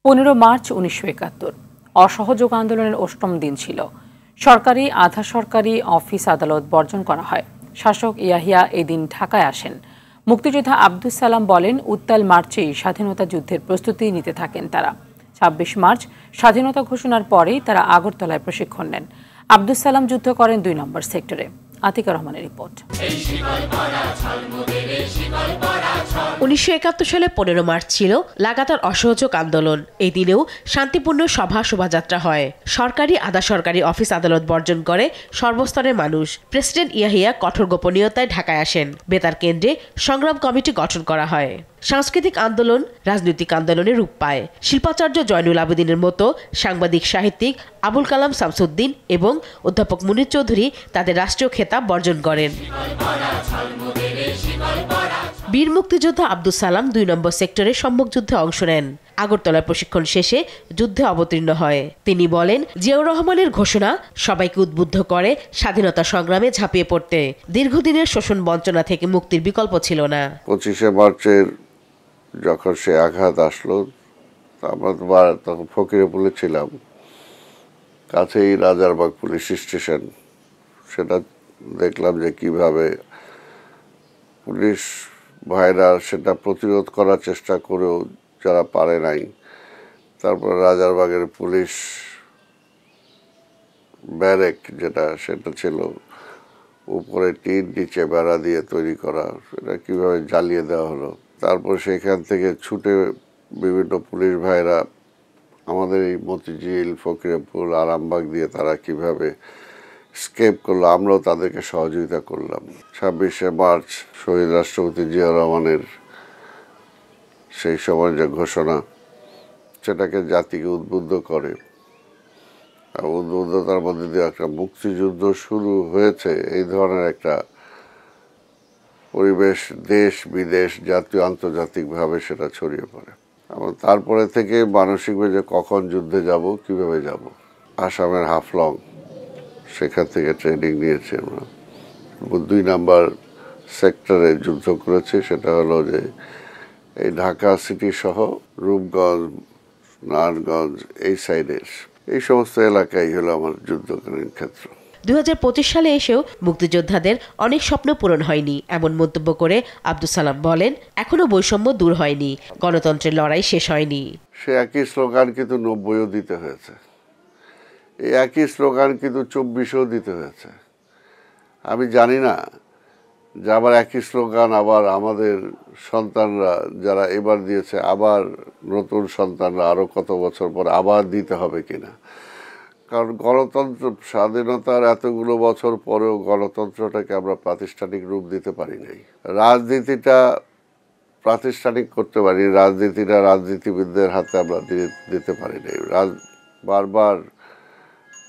15 March 1971 অসহযোগ আন্দোলনের ৮ম দিন ছিল। সরকারি আধা সরকারি অফিস আদালত বর্জন করা হয়। শাসক ইয়াহিয়া এদিন ঢাকায় আসেন। মুক্তিযোদ্ধা আব্দুস সালাম বলেন, উত্তাল মার্চেই স্বাধীনতা যুদ্ধের প্রস্তুতি নিতে থাকেন তারা। ২৬ মার্চ স্বাধীনতা ঘোষণার পরেই তারা আগরতলায় প্রশিক্ষণ নেন। আব্দুস সালাম যুদ্ধ করেন ২ নম্বর সেক্টরে। আতিকা রহমানের রিপোর্ট। 1971 সালে 15 মার্চ ছিল লাগাতার অসহযোগ আন্দোলন। এই দিনেও শান্তিপূর্ণ সভা শোভাযাত্রা হয়। সরকারি আধা সরকারি অফিস আদালত বর্জন করে সর্বস্তরের মানুষ। প্রেসিডেন্ট ইয়াহিয়া কঠোর গোপনীয়তায় ঢাকায় আসেন। বেতার কেন্দ্রে সংগ্রাম কমিটি গঠন করা হয়। সাংস্কৃতিক আন্দোলন রাজনৈতিক আন্দোলনে রূপ পায়। শিল্পাচার্য জয়নুল আবেদিনের মতো সাংবাদিক সাহিত্যিক আবুল কালাম শামসুদ্দিন এবং অধ্যাপক মুনীর চৌধুরী তাদের রাষ্ট্রীয় খেতাব বর্জন করেন। বীর মুক্তিযোদ্ধা আব্দুস সালাম ২ নম্বর সেক্টরে সম্মুখ যুদ্ধে অংশ নেন। আগরতলার প্রশিক্ষণ শেষে যুদ্ধে অবতীর্ণ হয়। তিনি বলেন, জিয়াউর রহমানের ঘোষণা সবাইকে উদ্বুদ্ধ করে স্বাধীনতা সংগ্রামে ঝাঁপিয়ে পড়তে। দীর্ঘদিনের শোষণ বঞ্চনা থেকে মুক্তির বিকল্প ছিল না। 25শে মার্চের যখন সে আঘাত আসলো, আমরা তখন ফকিরপুলে ছিলাম, কাছেই রাজারবাগ পুলিশ স্টেশন। সেটা দেখলাম যে কিভাবে পুলিশ ভাইরা সেটা প্রতিরোধ করার চেষ্টা করেও যারা পারে নাই, তারপর রাজারবাগের পুলিশ ব্যারেক সেটা ছিল উপরে টিন, নিচে বেড়া দিয়ে তৈরি করা, সেটা কিভাবে জ্বালিয়ে দেওয়া হলো। তারপর সেখান থেকে ছুটে বিভিন্ন পুলিশ ভাইরা আমাদের এই মতিঝিল, ফকিরপুল, আরামবাগ দিয়ে তারা কিভাবে স্কেপ করলো, আমরাও তাদেরকে সহযোগিতা করলাম। 26শে মার্চ শহীদ রাষ্ট্রপতি জিয়াউর রহমানের সেই সময় যে ঘোষণা, সেটাকে জাতিকে উদ্বুদ্ধ করে। আর উদ্বুদ্ধতার মধ্যে দিয়ে একটা মুক্তিযুদ্ধ শুরু হয়েছে, এই ধরনের একটা পরিবেশ দেশ বিদেশ জাতীয় আন্তর্জাতিকভাবে সেটা ছড়িয়ে পড়ে। এবং তারপরে থেকে মানসিকভাবে যে কখন যুদ্ধে যাব, কিভাবে যাব। আসামের হাফলং, সেখান থেকে ট্রেনিং নিয়েছি আমরা। ২ নাম্বার সেক্টরে যুদ্ধ করেছি, সেটা হলো যে এই ঢাকা সিটি সহ রূপগঞ্জ, নারায়ণগঞ্জ, এই সাইডের এই সমস্ত এলাকায় হলো আমার যুদ্ধকালীন ক্ষেত্র। 2025 সালে এসেও মুক্তিযোদ্ধাদের অনেক স্বপ্ন পূরণ হয়নি, এমন মন্তব্য করে আব্দুস সালাম বলেন, এখনো বৈষম্য দূর হয়নি, গণতন্ত্রের লড়াই শেষ হয়নি। সে একই স্লোগান কিন্তু 90ও দিতে হয়েছে, এই একই স্লোগান কিন্তু 24ও দিতে হয়েছে। আমি জানি না যে আবার একই স্লোগান আবার আমাদের সন্তানরা যারা এবার দিয়েছে, আবার নতুন সন্তানরা আরও কত বছর পর আবার দিতে হবে কিনা। কারণ গণতন্ত্র, স্বাধীনতার এতগুলো বছর পরেও গণতন্ত্রটাকে আমরা প্রাতিষ্ঠানিক রূপ দিতে পারি নাই। রাজনীতিটা প্রাতিষ্ঠানিক করতে পারি, রাজনীতিটা রাজনীতিবিদদের হাতে আমরা দিতে পারি নাই। বারবার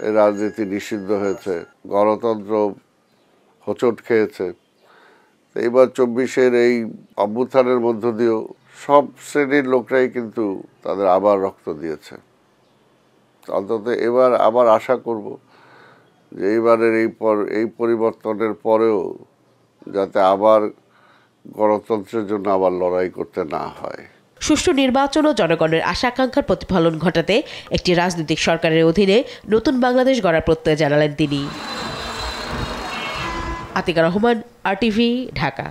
এই রাজনীতি নিষিদ্ধ হয়েছে, গণতন্ত্র হোঁচট খেয়েছে। এইবার 24-এর এই অভ্যুত্থানের মধ্য দিয়েও সব শ্রেণীর লোকরাই কিন্তু তাদের আবার রক্ত দিয়েছে। অন্তত এবার আবার আশা করব যে এইবারের এই পরিবর্তনের পরেও যাতে আবার গণতন্ত্রের জন্য আবার লড়াই করতে না হয়। সুষ্ঠু নির্বাচন ও জনগণের আশা আকাঙ্ক্ষার প্রতিফলন ঘটাতে একটি রাজনৈতিক সরকারের অধীনে নতুন বাংলাদেশ গড়ার প্রত্যয় জানালেন তিনি। আতিকা রহমান, RTV, ঢাকা।